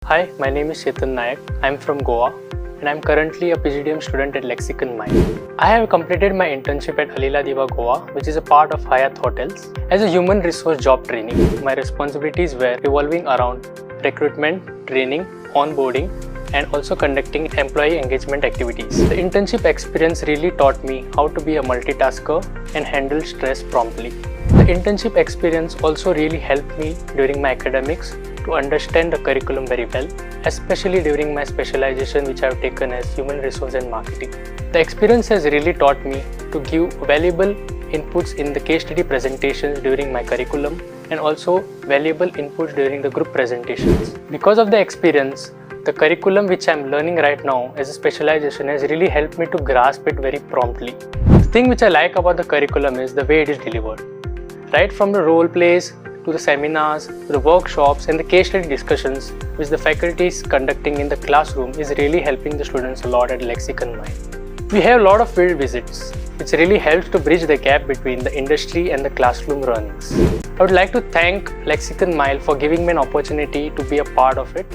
Hi, my name is Chetan Nayak. I'm from Goa and I'm currently a PGDM student at Lexicon MILE. I have completed my internship at Alila Diva, Goa, which is a part of Hyatt Hotels. As a human resource job training, my responsibilities were revolving around recruitment, training, onboarding, and also conducting employee engagement activities. The internship experience really taught me how to be a multitasker and handle stress promptly. The internship experience also really helped me during my academics to understand the curriculum very well, especially during my specialization which I have taken as human resource and marketing. The experience has really taught me to give valuable inputs in the case study presentations during my curriculum and also valuable inputs during the group presentations. Because of the experience, the curriculum which I am learning right now as a specialization has really helped me to grasp it very promptly. The thing which I like about the curriculum is the way it is delivered. Right from the role plays to the seminars, to the workshops and the case study discussions which the faculty is conducting in the classroom is really helping the students a lot at Lexicon MILE. We have a lot of field visits which really helps to bridge the gap between the industry and the classroom learnings. I would like to thank Lexicon MILE for giving me an opportunity to be a part of it.